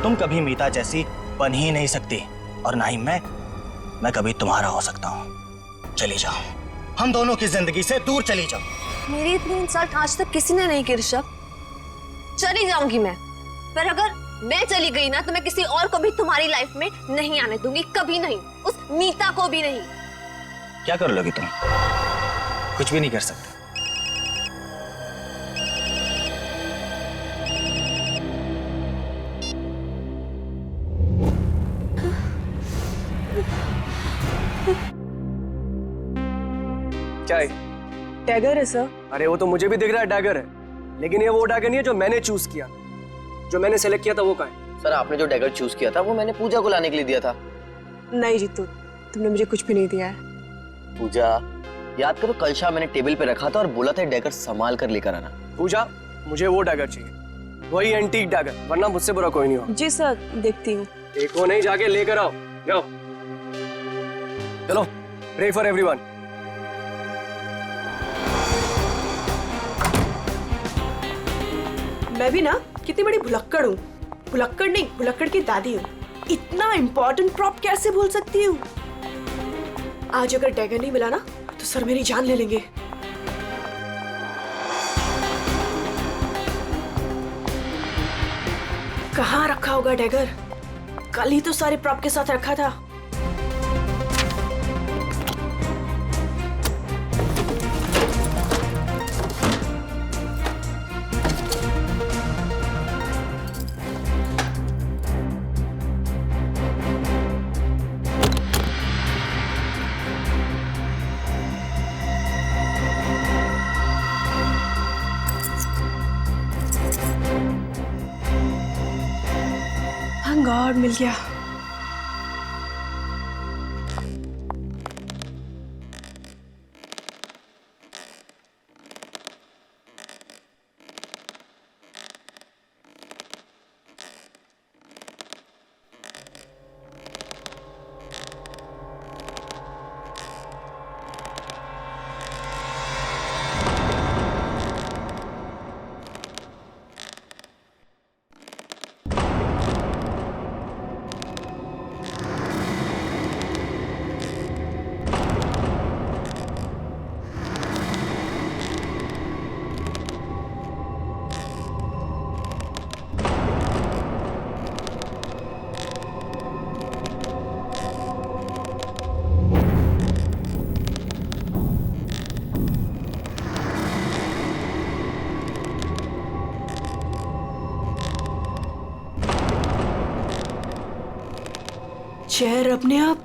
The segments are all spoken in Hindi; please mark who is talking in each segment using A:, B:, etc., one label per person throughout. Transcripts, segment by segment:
A: तुम कभी मीता जैसी बन ही नहीं सकती और ना ही मैं कभी तुम्हारा हो सकता हूँ। चली जाओ, हम दोनों की जिंदगी से दूर चली जाओ।
B: मेरी इतनी इंसल्ट आज तक किसी ने नहीं की ऋषभ। चली जाऊंगी मैं, पर अगर मैं चली गई ना तो मैं किसी और को भी तुम्हारी लाइफ में नहीं आने दूंगी, कभी नहीं, उस मीता को भी नहीं।
A: क्या कर लोगी तुम? कुछ भी नहीं कर सकते।
C: चाय
D: डैगर है सर।
C: अरे वो तो मुझे भी दिख रहा है डैगर है, लेकिन ये वो डैगर नहीं है जो मैंने चूज किया। जो मैंने सेलेक्ट किया था वो कहाँ है?
E: सर आपने जो डैगर चूज किया था वो मैंने पूजा को लाने के लिए दिया था।
D: नहीं जीतू, तुमने मुझे कुछ भी नहीं दिया है।
E: पूजा, याद करो कल शाम मैंने टेबल पे रखा था और बोला था डैगर संभाल कर लेकर आना।
C: पूजा, मुझे वो डैगर चाहिए, वही एंटीक डैगर, वरना मुझसे बुरा कोई नहीं हो।
D: जी सर, देखती हूँ।
C: देखो नहीं, जाके लेकर आओ, जाओ। चलो, प्रे फॉर एवरीवन।
F: मैं भी ना कितनी बड़ी भुलक्कड़ हूँ। भुलक्कड़ नहीं, भुलक्कड़ की दादी हूँ। इतना इम्पोर्टेंट प्रॉप कैसे भूल सकती हूँ? आज अगर डैगर नहीं मिला ना तो सर मेरी जान ले लेंगे। कहाँ रखा होगा डैगर? कल ही तो सारे प्रॉप के साथ रखा था। थैंक गॉड मिल गया। चेयर अपने आप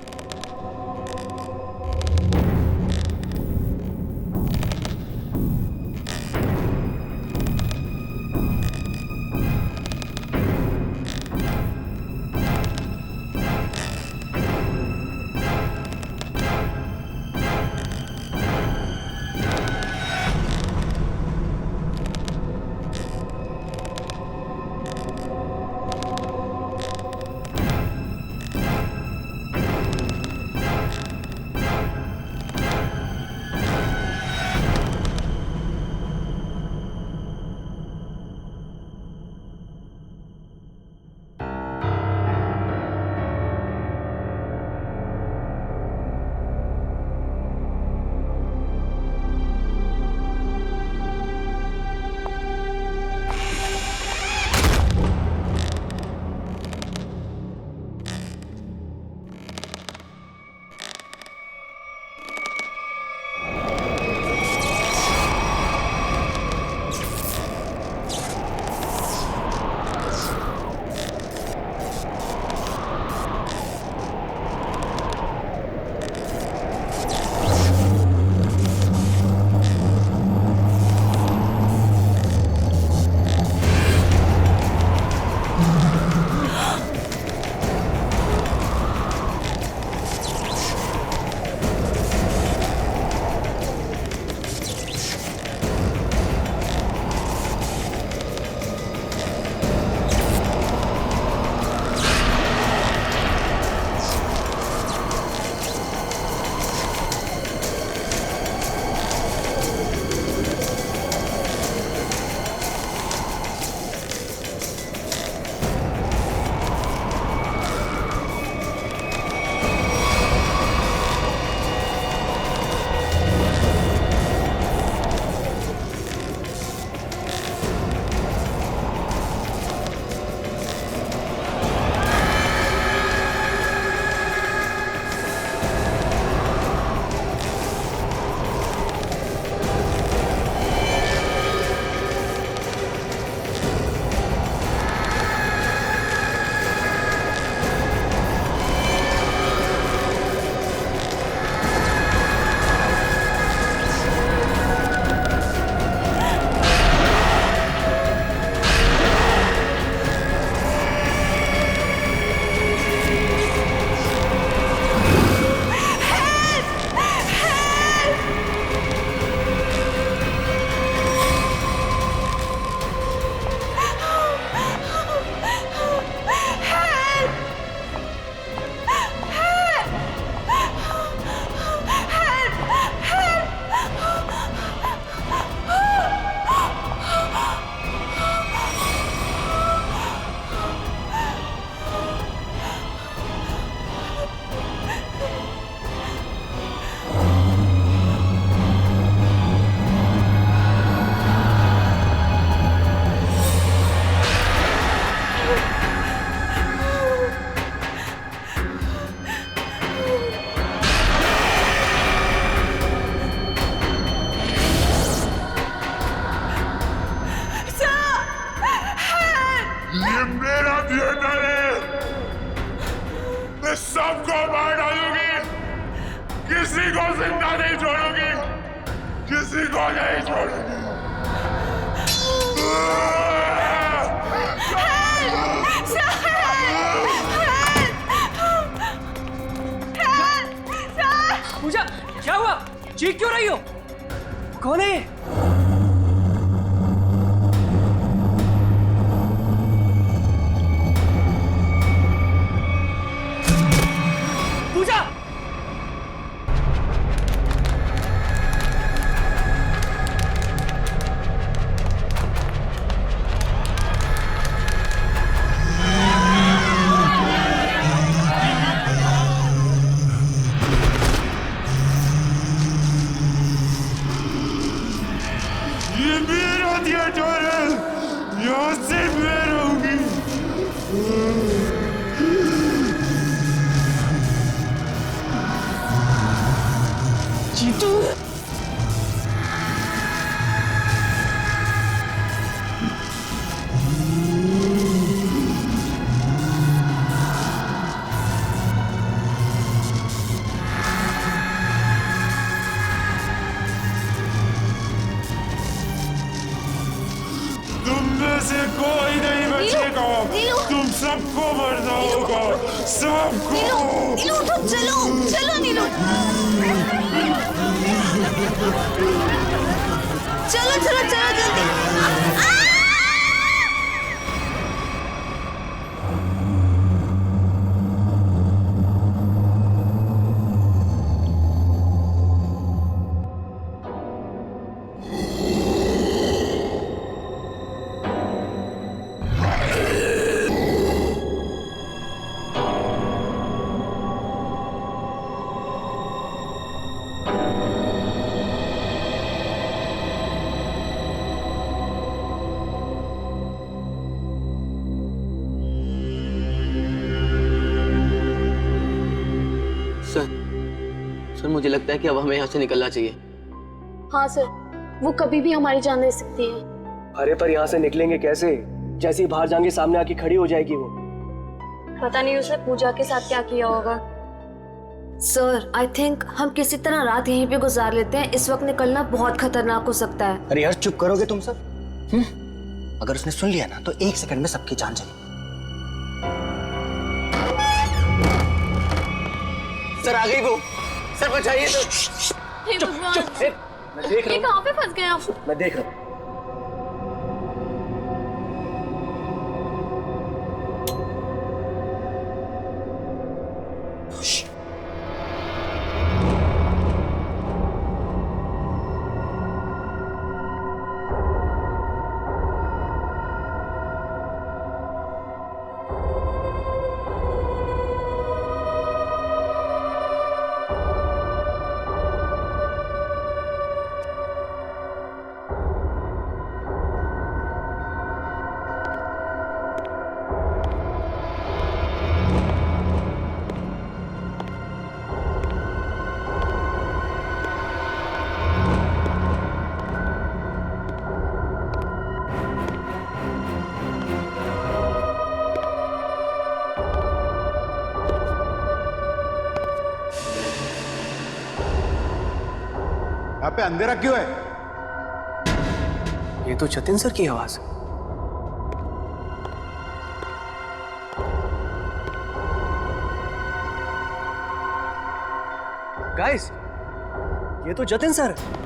G: मेरा थिएटर है, मैं सबको मार डालूंगी, किसी को जिंदा नहीं छोड़ूंगी, किसी को नहीं छोड़ूंगी।
C: पूजा, क्या हुआ? चीख क्यों रही हो? कौन है ये? पूजा!
G: ये मेरा थिएटर है, यहाँ से मैं रहूंगी।
C: जीतू!
G: तुम में से कोई नहीं बचेगा,
B: नीलू!
G: तुम सबको मरना होगा, सबको।
B: नीलू उठो, चलो चलो नीलू, चलो चलो चलो जल्दी।
E: सर मुझे लगता है कि अब हमें यहाँ से निकलना चाहिए।
H: हाँ सर, वो कभी भी हमारी जान ले सकती है।
C: अरे पर यहाँ से निकलेंगे कैसे? जैसे ही बाहर जाएंगे सामने आके खड़ी हो जाएगी वो।
H: पता नहीं उसने पूजा के साथ क्या किया होगा।
B: सर आई थिंक हम किसी तरह रात यहीं पे गुजार लेते हैं, इस वक्त निकलना बहुत खतरनाक हो सकता है।
A: अरे यार चुप करोगे तुम सब? अगर उसने सुन लिया ना तो 1 सेकंड में सबकी जान चली।
E: सर आ गई वो, सर बचाइए सर।
H: हे भगवान,
C: मैं देख रहा
H: ये
C: हूँ,
H: कहाँ पे फंस गए आप?
C: मैं देख रहा हूँ।
G: यहाँ पे अंधेरा क्यों है?
C: ये तो जतिन सर की आवाज है। गाइस, ये तो जतिन सर है।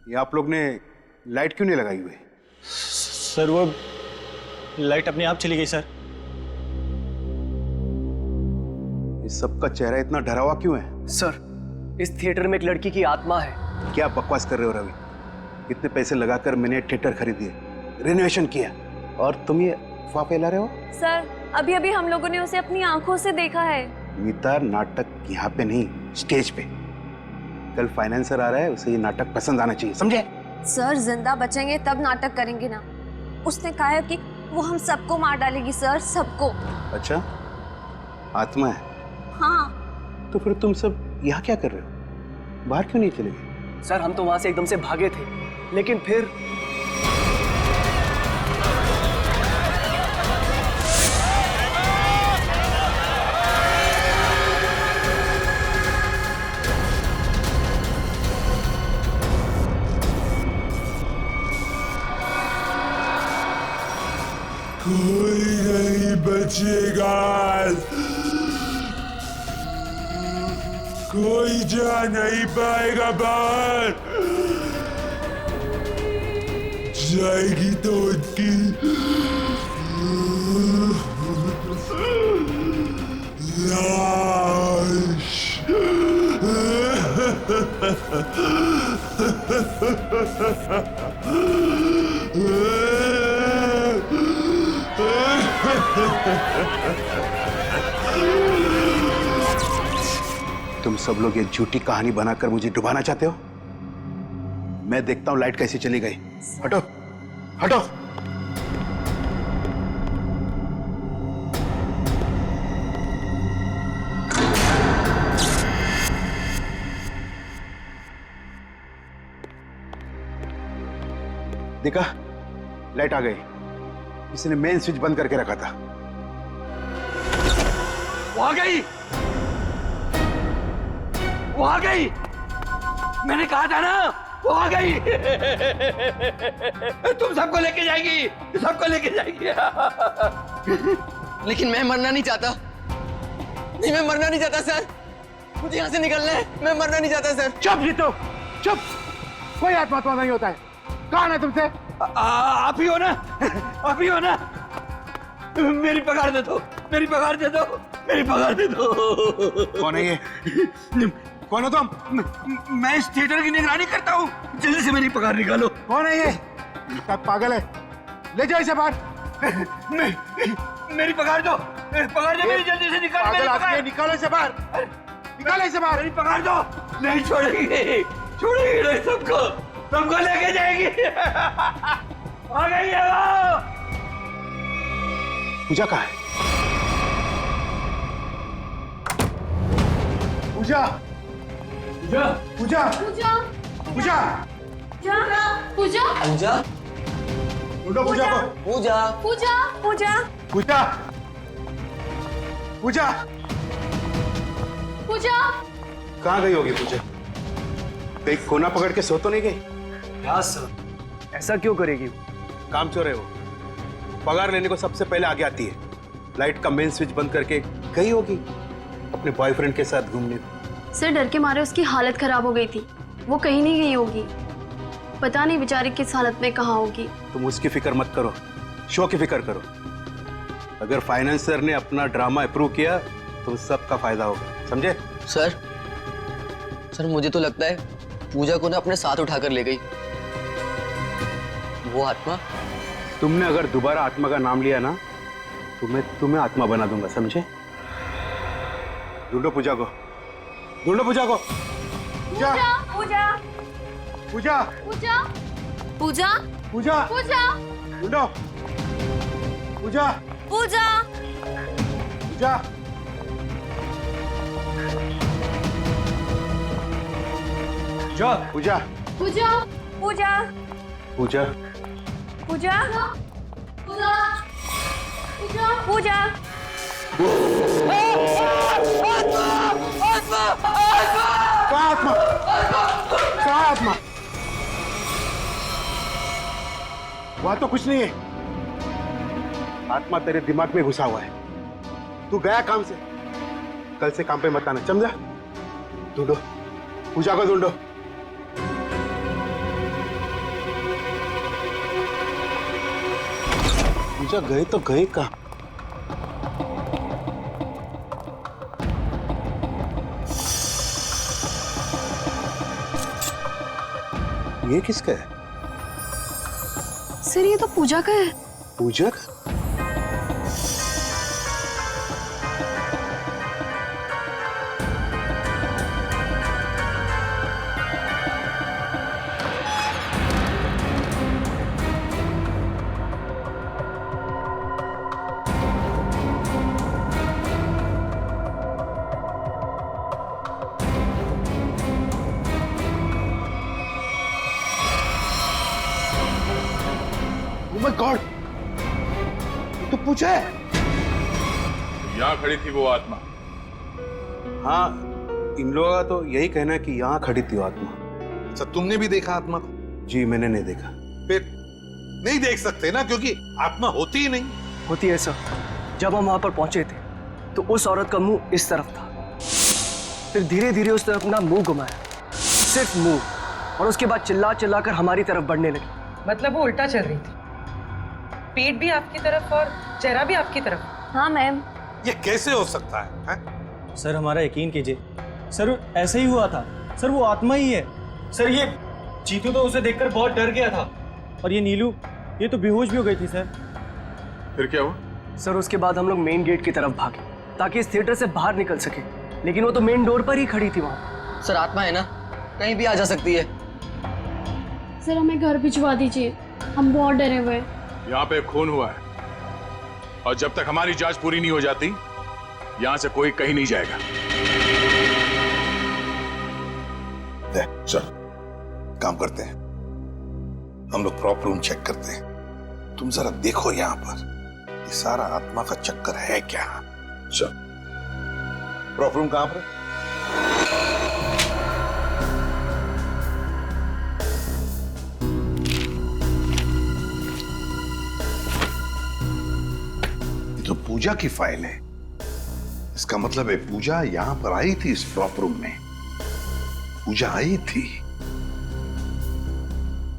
G: ये आप लोग ने लाइट क्यों नहीं लगाई हुई?
A: सर वो लाइट अपने आप चली गई सर।
G: इस सबका चेहरा इतना डरा हुआ क्यों है?
C: सर, इस थिएटर में एक लड़की की आत्मा है।
G: क्या बकवास कर रहे हो रवि? इतने पैसे लगाकर मैंने थिएटर खरीदिए, रेनोवेशन किया, और तुम ये अफवाह फैला रहे हो?
H: सर, अभी अभी हम लोगों ने उसे अपनी आंखों से देखा है।
G: मीता, नाटक यहाँ पे नहीं, स्टेज पे। कल फाइनेंसर आ रहा है, उसे ये नाटक पसंद आना चाहिए, समझे?
B: सर जिंदा बचेंगे तब नाटक करेंगे ना। उसने कहा है कि वो हम सबको मार डालेगी सर, सबको।
I: अच्छा, आत्मा है?
B: हाँ।
I: तो फिर तुम सब यहाँ क्या कर रहे हो? बाहर क्यों नहीं चले गए?
C: सर हम तो वहां से एकदम से भागे थे, लेकिन फिर
G: कोई नहीं बचेगा, कोई जा नहीं पाएगा बाहर। जाएगी तो उनकी लाश।
I: तुम सब लोग ये झूठी कहानी बनाकर मुझे डुबाना चाहते हो? मैं देखता हूं लाइट कैसे चली गई। हटो, हटो। देखा, लाइट आ गई। इसने मेन स्विच बंद करके रखा था।
J: वो आ गई, वो आ गई। मैंने कहा था ना, वो आ गई। तुम सबको लेके जाएगी, सबको लेके जाएगी।
E: लेकिन मैं मरना नहीं चाहता। नहीं, मैं मरना नहीं चाहता सर। मुझे यहाँ से निकलना है। मैं मरना नहीं चाहता सर।
I: चुप जीतो, चुप। कोई आत्मा नहीं होता है। कौन है तुमसे?
J: आप ही हो ना, आप ही हो ना। मेरी पगार दे दो, मेरी पगार दे दो, मेरी पगार दे दो।
I: कौन है ये? कौन हो तुम?
J: मैं इस थिएटर की निगरानी करता हूँ। जल्दी से मेरी पगार निकालो।
I: कौन है ये? पागल है, ले जाओ इसे बाहर।
J: मेरी पगार दो, पगार दो मेरी, जल्दी से निकालो मेरी पगार।
I: निकालो इसे बाहर, निकालो इसे बाहर।
J: मेरी पगार दो। नहीं छोड़ेगी, छोड़ेगी नहीं। सबको, सबको लेके जाएगी। आ गई है वो।
I: पूजा कहाँ है? पूजा, पूजा, पूजा,
H: पूजा
I: पूजा,
H: पूजा
E: पूजा,
I: ढूंढो पूजा को।
E: पूजा,
H: पूजा
B: पूजा
I: पूजा, पूजा,
H: पूजा
I: कहाँ गई होगी पूजा? कहीं कोना पकड़ के सो तो नहीं गई?
C: क्या सर, ऐसा क्यों करेगी?
I: काम चोर है वो। पगार लेने को सबसे पहले आगे आती है। लाइट का मेन स्विच बंद करके गई होगी अपने बॉयफ्रेंड के साथ घूमने।
H: सर डर के मारे उसकी हालत खराब हो गई थी, वो कहीं नहीं गई होगी। पता नहीं बेचारी किस हालत में कहाँ होगी।
I: तुम उसकी फिक्र मत करो, शो की फिक्र करो। अगर फाइनेंसर ने अपना ड्रामा अप्रूव किया तो सबका फायदा होगा, समझे?
E: सर, सर मुझे तो लगता है पूजा को ना अपने साथ उठाकर ले गई वो आत्मा।
I: तुमने अगर दोबारा आत्मा का नाम लिया ना तो मैं तुम्हें आत्मा बना दूंगा, समझे? ढूंढो पूजा को, ढूंढो पूजा को। पूजा,
B: पूजा
I: पूजा,
H: पूजा
B: पूजा
I: पूजा,
H: पूजा
I: ढूंढो पूजा,
B: पूजा
I: पूजा। पूजा,
H: पूजा
B: पूजा
I: पूजा,
B: पूजा
H: पूजा
B: पूजा
I: कहाँ आत्मा? कहाँ आत्मा? वहां तो कुछ नहीं है। आत्मा तेरे दिमाग में घुसा हुआ है। तू गया काम से, कल से काम पे मत आना, समझा? ढूंढो पूजा को, ढूंढो। पूजा गए तो गए कहाँ? ये किसका है?
H: सर ये तो पूजा का है।
I: पूजा का? माय गॉड, तो पूछा है।
G: यहाँ खड़ी थी वो आत्मा।
I: हाँ, इन लोगों का तो यही कहना है कि यहाँ खड़ी थी वो आत्मा।
K: अच्छा, तुमने भी देखा आत्मा को?
I: जी मैंने नहीं देखा।
K: फिर नहीं देख सकते ना, क्योंकि आत्मा होती ही नहीं।
C: होती है सर। जब हम वहां पर पहुंचे थे तो उस औरत का मुंह इस तरफ था, फिर धीरे धीरे उसने अपना मुंह घुमाया, सिर्फ मुंह, और उसके बाद चिल्ला चिल्ला कर हमारी तरफ बढ़ने लगी।
L: मतलब वो उल्टा चल रही थी, पेट भी आपकी तरफ और चेहरा भी आपकी तरफ।
B: हाँ मैम।
K: ये कैसे हो सकता है?
A: सर हमारा यकीन कीजिए, सर ऐसे ही हुआ था। सर वो आत्मा ही है। सर ये चीतू तो उसे देखकर बहुत डर गया था, और ये नीलू ये तो बेहोश भी हो गई थी सर।
G: फिर क्या हुआ?
C: सर उसके बाद हम लोग मेन गेट की तरफ भागे ताकि इस थिएटर से बाहर निकल सके, लेकिन वो तो मेन डोर पर ही खड़ी थी वहां।
E: सर आत्मा है ना, कहीं भी आ जा सकती है।
H: सर हमें घर भिजवा दीजिए, हम बहुत डरे हुए हैं।
G: यहाँ पे खून हुआ है, और जब तक हमारी जांच पूरी नहीं हो जाती यहाँ से कोई कहीं नहीं जाएगा।
K: चल काम करते हैं, हम लोग प्रॉपर रूम चेक करते हैं। तुम जरा देखो यहाँ पर ये सारा आत्मा का चक्कर है क्या। चल, प्रॉपर रूम कहां पर है? ये तो पूजा की फाइल है। इसका मतलब है पूजा यहां पर आई थी, इस प्रॉपर रूम में पूजा आई थी।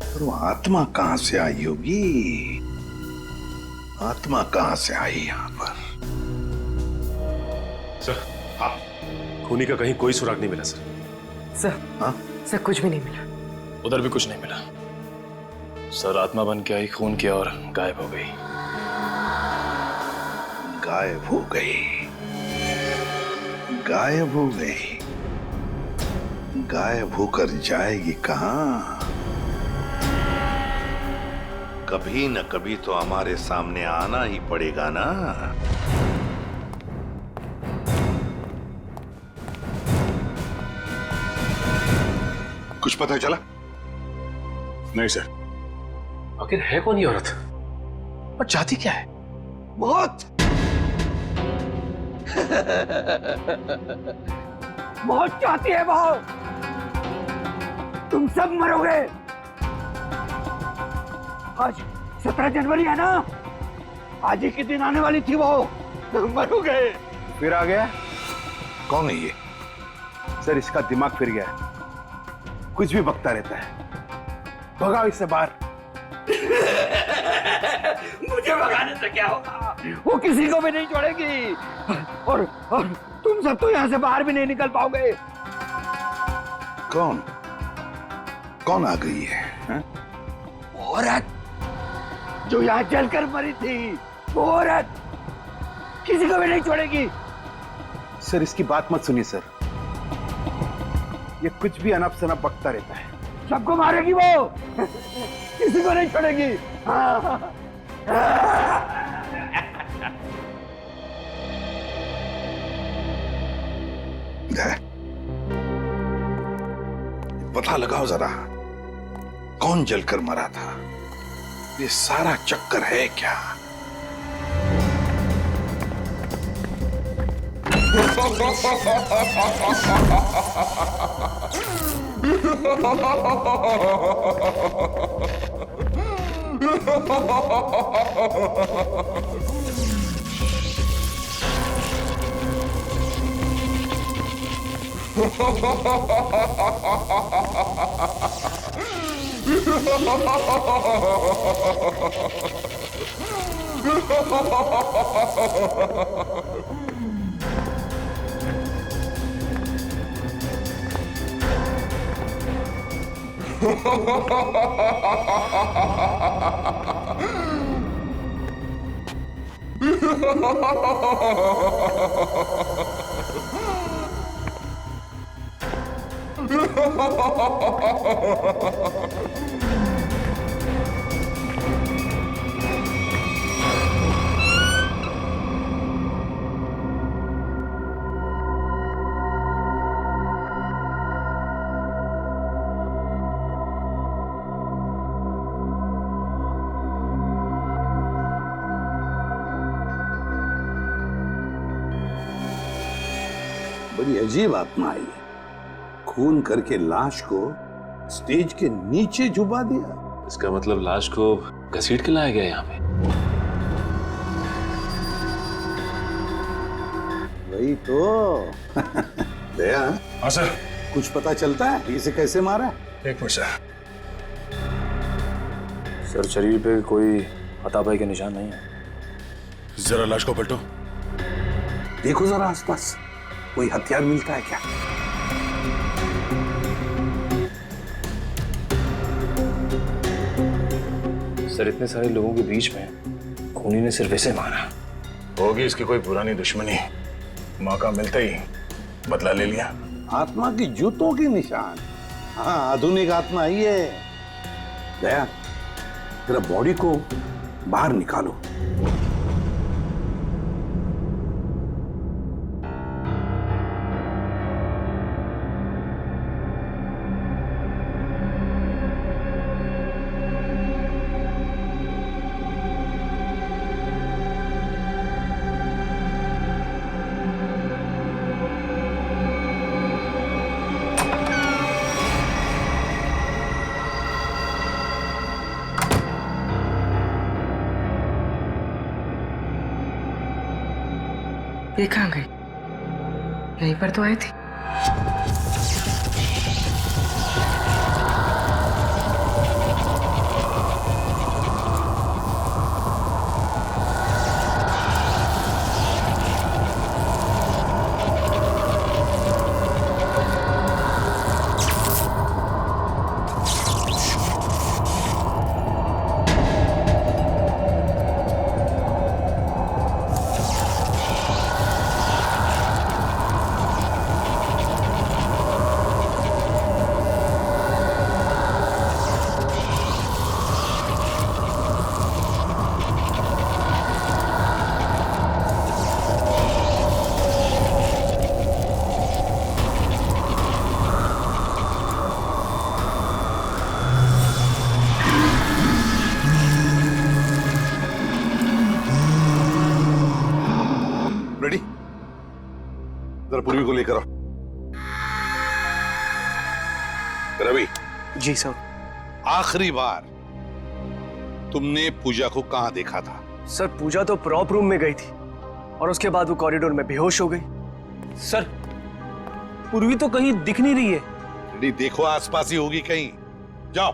K: पर वो आत्मा कहां से आई होगी? आत्मा कहां से आई यहां पर?
M: सर, हाँ, खूनी का कहीं कोई सुराग नहीं मिला सर।
C: सर,
K: हाँ?
L: सर कुछ भी नहीं मिला।
M: उधर भी कुछ नहीं मिला सर। आत्मा बन के आई, खून किया और गायब हो गई।
K: गायब हो गई, गायब हो गई। गायब होकर जाएगी कहां? कभी न कभी तो हमारे सामने आना ही पड़ेगा ना। कुछ पता चला?
G: नहीं सर।
M: आखिर है कौन ये औरत और चाहती क्या है?
J: बहुत बहुत चाहती है वो। तुम सब मरोगे। आज 17 जनवरी है ना, आज ही के दिन आने वाली थी वो। मरोगे।
I: फिर आ गया।
K: कौन है ये?
I: सर इसका दिमाग फिर गया है, कुछ भी बकता रहता है। भगाओ इससे बाहर।
J: मुझे भगाने से क्या होगा? वो किसी को भी नहीं छोड़ेगी, और तुम सब तो यहाँ से बाहर भी नहीं निकल पाओगे।
K: कौन कौन आ गई है?
J: औरत जो यहाँ जलकर मरी थी, वो औरत किसी को भी नहीं छोड़ेगी।
I: सर इसकी बात मत सुनिए सर, ये कुछ भी अनप शनप बकता रहता है।
J: सबको मारेगी वो, किसी को नहीं छोड़ेगी। हाँ।
K: पता लगाओ जरा, कौन जलकर मरा था? ये सारा चक्कर है क्या? बड़ी अजीब आत्मा आई है। खून करके लाश को स्टेज के नीचे छुपा दिया।
M: इसका मतलब लाश को घसीट के लाया गया यहाँ पे।
K: वही तो। दया।
M: हाँ सर।
K: कुछ पता चलता है इसे कैसे मारा?
M: एक मिनट सर, शरीर पे कोई हथापाई के निशान नहीं है।
K: जरा लाश को पलटो, देखो जरा आसपास कोई हथियार मिलता है क्या?
M: सर इतने सारे लोगों के बीच में खूनी ने सिर्फ ऐसे मारा।
K: होगी इसकी कोई पुरानी दुश्मनी। मौका मिलते ही बदला ले लिया। आत्मा की जूतों के निशान। हाँ, आधुनिक आत्मा ही है। दया, जरा बॉडी को बाहर निकालो।
L: ये कहाँ गई? यहीं पर तो आई थी।
K: रेडी? जरा पूर्वी को लेकर आओ। रवि।
C: जी सर।
K: आखिरी बार तुमने पूजा को कहां देखा था?
C: सर पूजा तो प्रॉप रूम में गई थी और उसके बाद वो कॉरिडोर में बेहोश हो गई।
A: सर पूर्वी तो कहीं दिख नहीं रही है।
K: रेडी, देखो आसपास ही होगी कहीं। जाओ।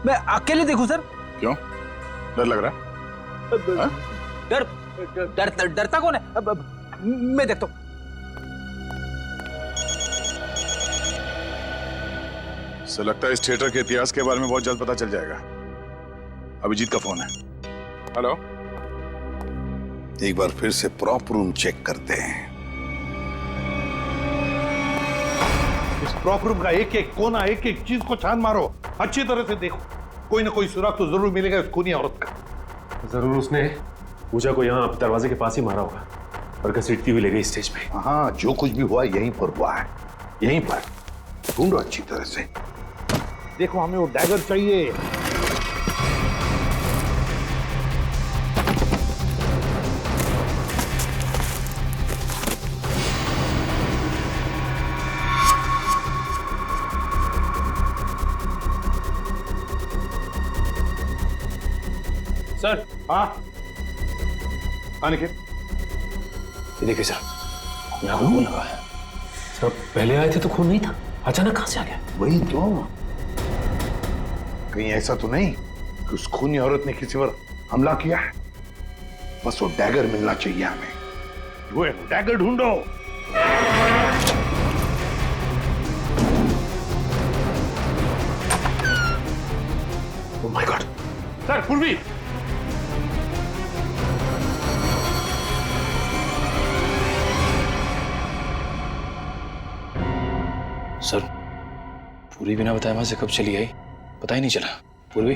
A: मैं अकेले देखूं सर?
K: क्यों? डर लग रहा है?
A: डरता कौन है? मैं देखता हूं।
G: सर लगता है इस थिएटर के इतिहास के बारे में बहुत जल्द पता चल जाएगा। अभिजीत का फोन है। हेलो।
K: एक बार फिर से प्रॉप रूम चेक करते हैं।
I: इस प्रॉप रूम का एक एक कोना, एक एक चीज को छान मारो, अच्छी तरह से देखो। कोई ना कोई सुराग तो जरूर मिलेगा उस खूनी औरत का।
M: जरूर उसने पूजा को यहाँ दरवाजे के पास ही मारा होगा और घसीटती हुई ले गई स्टेज पे।
K: हाँ, जो कुछ भी हुआ यहीं पर हुआ है। यहीं पर ढूंढो अच्छी तरह से।
I: देखो, हमें वो डैगर चाहिए।
A: सर।
I: हाँ अनिकेत,
M: ये देखिए सर, यहाँ खून लगा है। सर पहले आए थे तो खून नहीं था, अचानक कहां से आ गया?
K: वही तो। कहीं ऐसा तो नहीं कि उस खूनी औरत ने किसी पर हमला किया है? बस वो डैगर मिलना चाहिए हमें।
I: वो डैगर ढूंढो।
M: Oh my God.
I: सर पूर्वी।
M: सर पूरी बिना बताए वहां से कब चली आई पता ही नहीं चला। पूर्वी,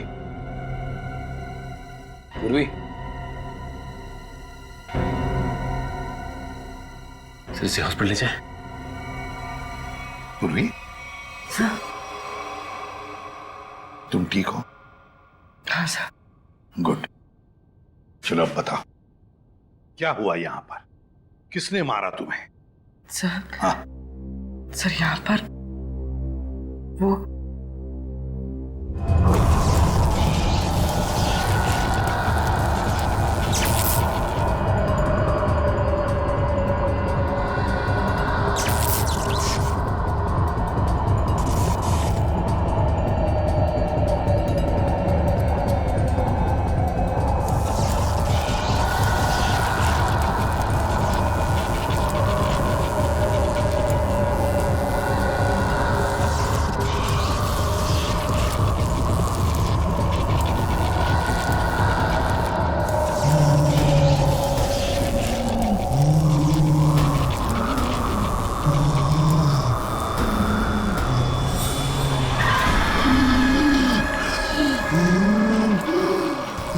M: पूर्वी। सर इसे हॉस्पिटल ले जाए।
K: पूर्वी,
L: सर।
K: तुम ठीक हो?
L: हाँ सर।
K: गुड। चलो अब बताओ क्या हुआ यहाँ पर? किसने मारा तुम्हें?
L: सर,
K: हाँ?
L: सर यहाँ पर वो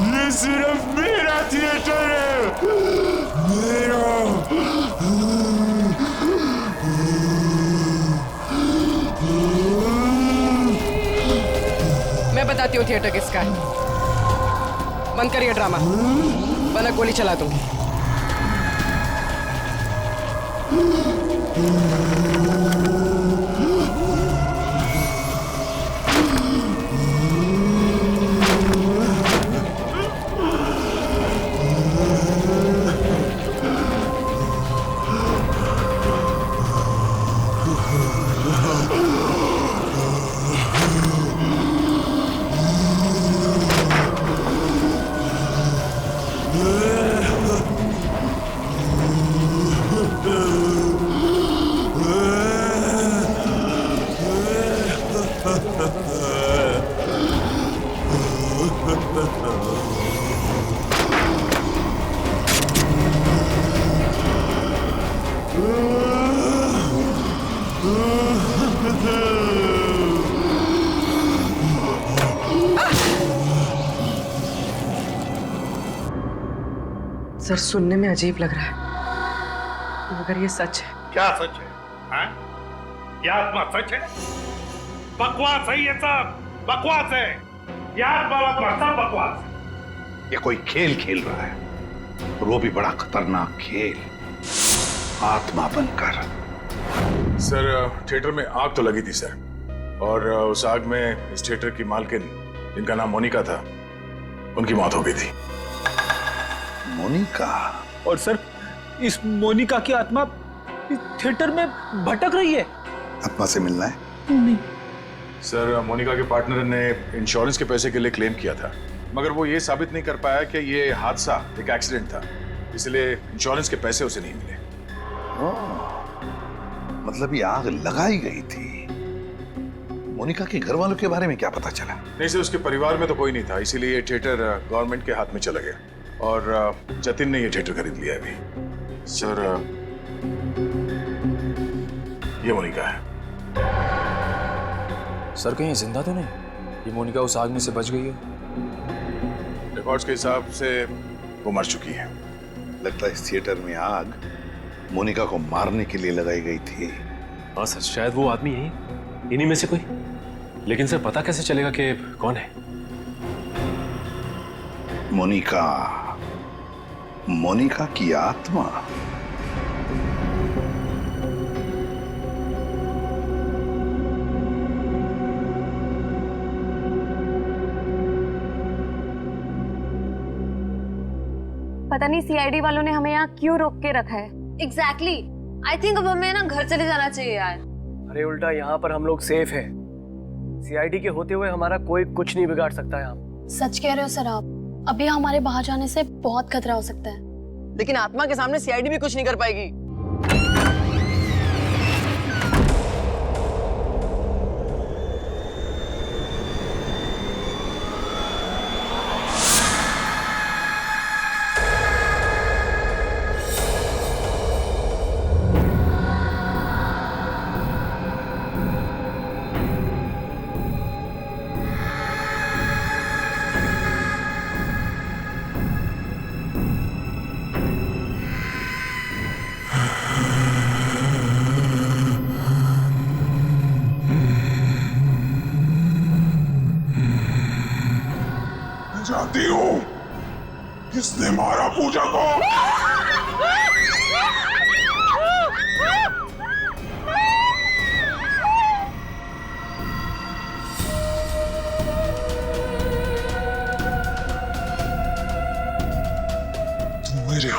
G: ये सिर्फ मेरा थिएटर है, मेरा।
E: मैं बताती हूँ थिएटर किसका है। बंद करिए ड्रामा, वरना गोली चला दूंगी।
L: सर सुनने में अजीब लग रहा है, मगर ये सच है।
K: क्या सच है? हाँ? ये आत्मा सच है? बकवास है ये सब, बकवास है। ये आत्मा सब बकवास है। ये कोई खेल खेल रहा है, और वो भी बड़ा खतरनाक खेल, आत्मा बनकर।
N: सर थिएटर में आग तो लगी थी सर, और उस आग में इस थिएटर की मालकिन जिनका नाम मोनिका था, उनकी मौत हो गई थी।
K: मोनिका?
A: और सर इस मोनिका की आत्मा इस थिएटर में भटक रही है।
K: आत्मा से मिलना है?
A: नहीं
N: सर, मोनिका के पार्टनर ने इंश्योरेंस के पैसे के लिए क्लेम किया था, मगर वो ये साबित नहीं कर पाया कि ये हादसा एक एक्सीडेंट था, इसलिए इंश्योरेंस के पैसे उसे नहीं मिले।
K: मतलब ये आग लगाई गई थी। मोनिका के घर वालों के बारे में क्या पता चला?
N: नहीं सर, उसके परिवार में तो कोई नहीं था, इसीलिए ये थिएटर गवर्नमेंट के हाथ में चला गया, और जतिन ने ये थिएटर खरीद लिया अभी। सर ये मोनिका है।
M: सर कहीं जिंदा तो नहीं? ये मोनिका उस आग में से बच गई है?
N: रिकॉर्ड्स के हिसाब से वो मर चुकी है।
K: लगता है इस थिएटर में आग मोनिका को मारने के लिए लगाई गई थी।
M: हाँ सर, शायद वो आदमी यही, इन्हीं में से कोई। लेकिन सर पता कैसे चलेगा कि कौन है?
K: मोनिका, मोनिका की आत्मा।
B: पता नहीं सीआईडी वालों ने हमें यहाँ क्यों रोक के रखा है। एग्जैक्टली आई थिंक अब हमें ना घर चले जाना चाहिए यार।
C: अरे उल्टा यहाँ पर हम लोग सेफ हैं। सीआईडी के होते हुए हमारा कोई कुछ नहीं बिगाड़ सकता यहाँ।
H: सच कह रहे हो सर आप, अभी हमारे बाहर जाने से बहुत खतरा हो सकता है।
E: लेकिन आत्मा के सामने सीआईडी भी कुछ नहीं कर पाएगी।
G: जानती हूँ किसने मारा पूजा को।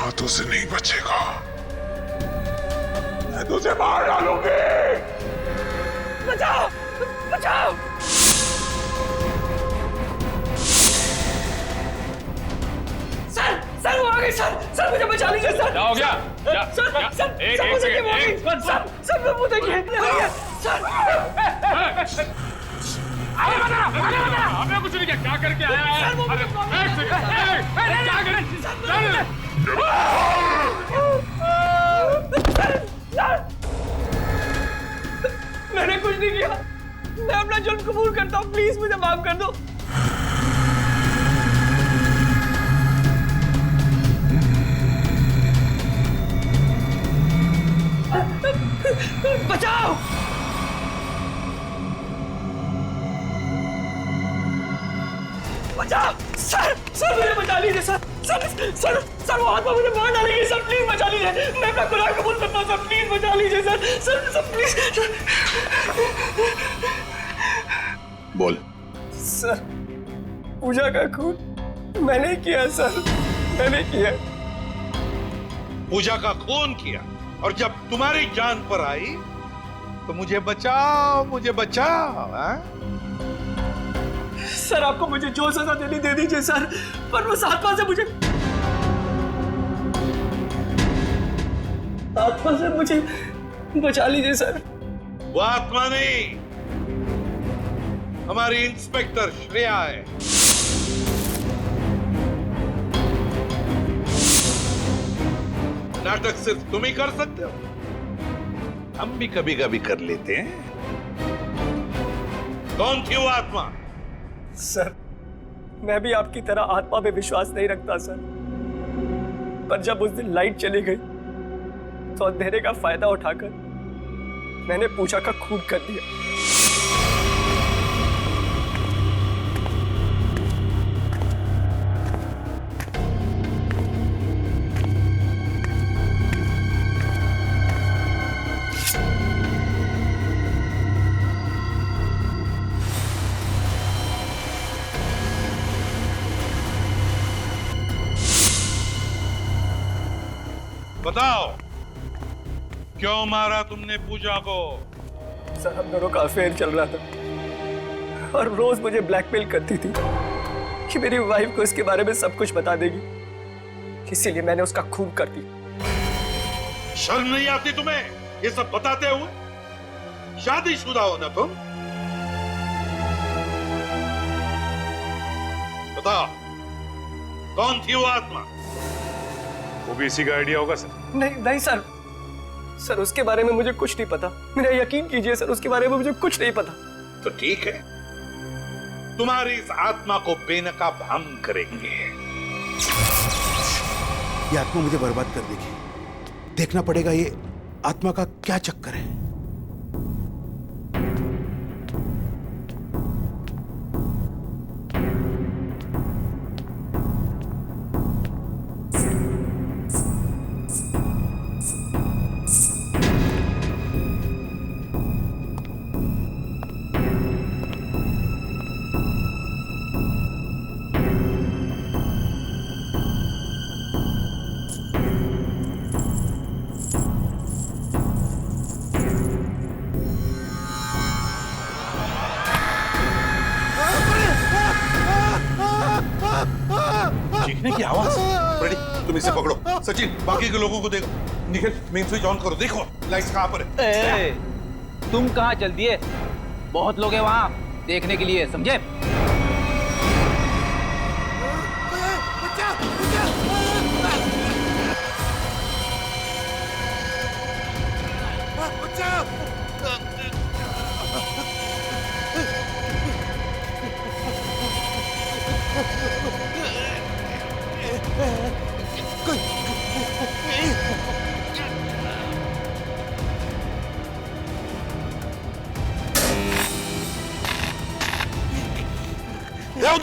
G: हाथों से नहीं बचेगा। मैं तुझे मार डालूंगी।
J: बचाओ बचाओ। सर वो आ गए सर मुझे बचा लीजिए सर।
M: क्या हो गया?
J: सर मुझे क्या हो गई? सर मुझे क्या सर?
M: हमें कुछ नहीं किया, क्या करके आया है? क्या
J: मैंने कुछ नहीं किया, मैं अपना जुर्म कबूल करता हूँ, प्लीज मुझे माफ कर दो। बचाओ। बचाओ सर मुझे बचा लीजिए सर वो आत्मा मुझे मार डालेगी सर, प्लीज बचा लीजिए। मैं अपना गुनाह कबूल करता हूँ सर, प्लीज बचा लीजिए सर प्लीज।
K: बोल।
J: सर पूजा का खून मैंने किया सर, मैंने किया।
K: पूजा का खून किया और जब तुम्हारी जान पर आई तो मुझे बचाओ हाँ?
J: सर आपको मुझे जो सजा देनी दे दीजिए सर, पर उस आत्मा से मुझे बचा लीजिए सर।
K: वो आत्मा नहीं, हमारी इंस्पेक्टर श्रेया है। नाटक सिर्फ तुम ही कर सकते हो, हम भी कभी कभी कर लेते हैं। कौन थी वो आत्मा?
J: सर मैं भी आपकी तरह आत्मा पे विश्वास नहीं रखता सर, पर जब उस दिन लाइट चली गई तो अंधेरे का फायदा उठाकर मैंने पूजा का खून कर दिया।
K: बताओ क्यों मारा तुमने पूजा को?
J: सर हम दोनों का अफेयर चल रहा था और रोज मुझे ब्लैकमेल करती थी कि मेरी वाइफ को इसके बारे में सब कुछ बता देगी, इसीलिए मैंने उसका खून कर दिया।
K: शर्म नहीं आती तुम्हें ये सब बताते हुए? शादीशुदा हो ना तुम? बताओ कौन थी वो आत्मा?
N: वो भी इसी का आइडिया होगा सर।
J: नहीं सर उसके बारे में मुझे कुछ नहीं पता, मेरा यकीन कीजिए सर, उसके बारे में मुझे कुछ नहीं पता।
K: तो ठीक है, तुम्हारी इस आत्मा को बेनकाब हम करेंगे।
I: ये आत्मा मुझे बर्बाद कर देगी, देखना पड़ेगा ये आत्मा का क्या चक्कर है।
K: चीखने की आवाज। रेडी, तुम इसे पकड़ो। सचिन बाकी के लोगों को देखो। निखिल मेन स्विच ऑन करो, देखो लाइट्स कहां पर है।
O: तुम कहां चल दिए? बहुत लोग हैं वहां देखने के लिए, समझे?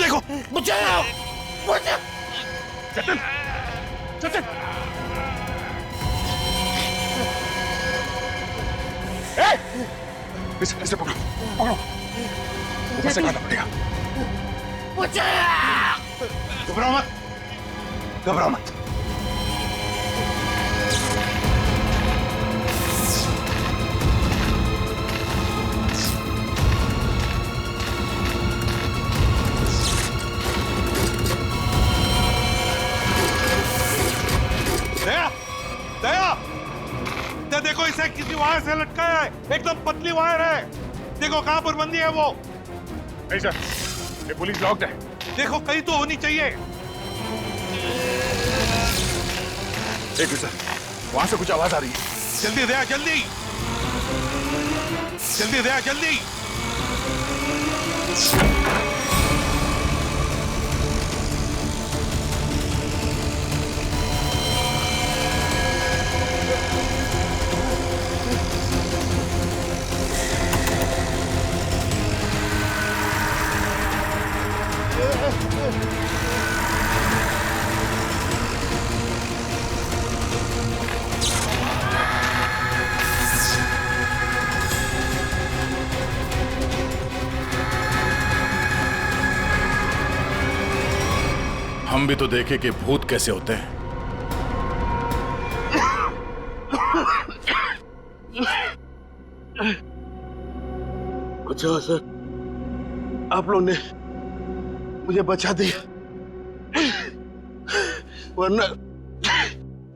K: देखो बचाओ बचाओ। सचिन सचिन इसे पकड़ो पकड़ो, ऊपर से काटना पड़ेगा। घबराओ मत घबराओ मत।
G: वायर से लटका है, एकदम पतली वायर है। देखो कहां पर बंदी है वो। नहीं सर, ये पुलिस लॉक्ड है। देखो कहीं तो होनी चाहिए। एक सर, वहां से कुछ आवाज आ रही है। जल्दी दया, जल्दी जल्दी दया, जल्दी। हम भी तो देखे कि भूत कैसे होते हैं।
I: अच्छा सर, आप लोग ने मुझे बचा दिया, वरना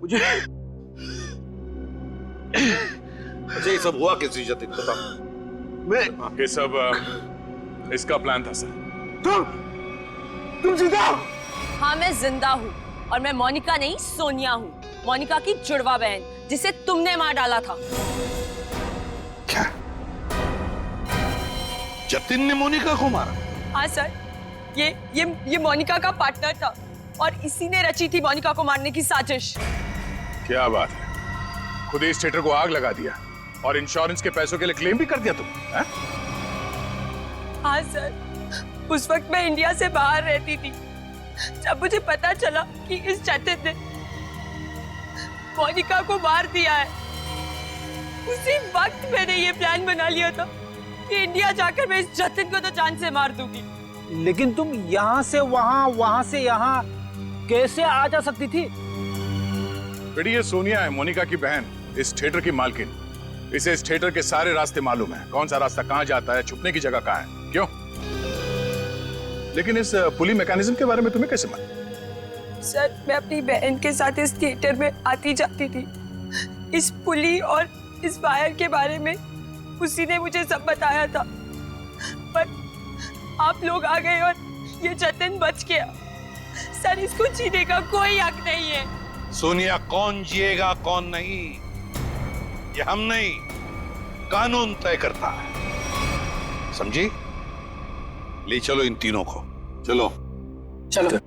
I: मुझे।
K: अच्छा ये सब हुआ किसी जतिन बता।
I: मैं
G: ये सब इसका प्लान था सर।
I: तुम जिंदा हो?
P: हाँ मैं जिंदा हूँ और मैं मोनिका नहीं सोनिया हूँ, मोनिका की जुड़वा बहन जिसे तुमने मार डाला था।
K: क्या? जतिन ने मोनिका को मारा?
P: हाँ सर, ये मोनिका का पार्टनर था और इसी ने रची थी मोनिका को मारने की साजिश।
N: क्या बात है, खुद ही इस थिएटर को आग लगा दिया और इंश्योरेंस के पैसों के लिए क्लेम भी कर दिया तुम?
P: हाँ सर, उस वक्त मैं इंडिया से बाहर रहती थी। जब मुझे पता चला कि इस जतिन ने मोनिका को मार दिया है, उसी वक्त मैंने ये प्लान बना लिया था कि इंडिया जाकर मैं इस जतिन को तो जान से मार दूंगी।
O: लेकिन तुम यहाँ से वहाँ, वहाँ से यहाँ कैसे आ जा सकती थी?
N: बेटी ये सोनिया है, मोनिका की बहन, इस थिएटर की मालकिन। इसे इस थिएटर के सारे रास्ते मालूम है, कौन सा रास्ता कहाँ जाता है, छुपने की जगह कहाँ है। क्यों? लेकिन इस पुली मैकेनिज्म के बारे में तुम्हें कैसे मालूम?
P: सर मैं अपनी बहन के साथ इस थिएटर में आती जाती थी। इस पुली और इस वायर के बारे में उसी ने मुझे सब बताया था, पर आप लोग आ गए और ये जतिन बच गया। सर इसको जीने का कोई हक नहीं है।
K: सोनिया, कौन जिएगा कौन नहीं ये हम नहीं, कानून तय करता है, समझी? ले चलो इन तीनों को, चलो
C: चलो।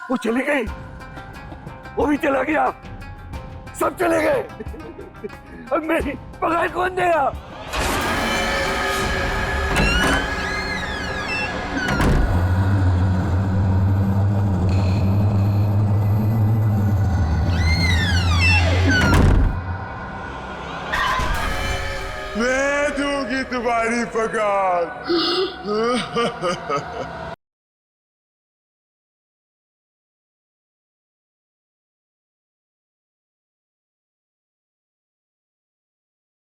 I: वो चले गए, वो भी चला गया, सब चले गए। अब मेरी पगार कौन देगा?
G: मैं दूंगी तुम्हारी पगार।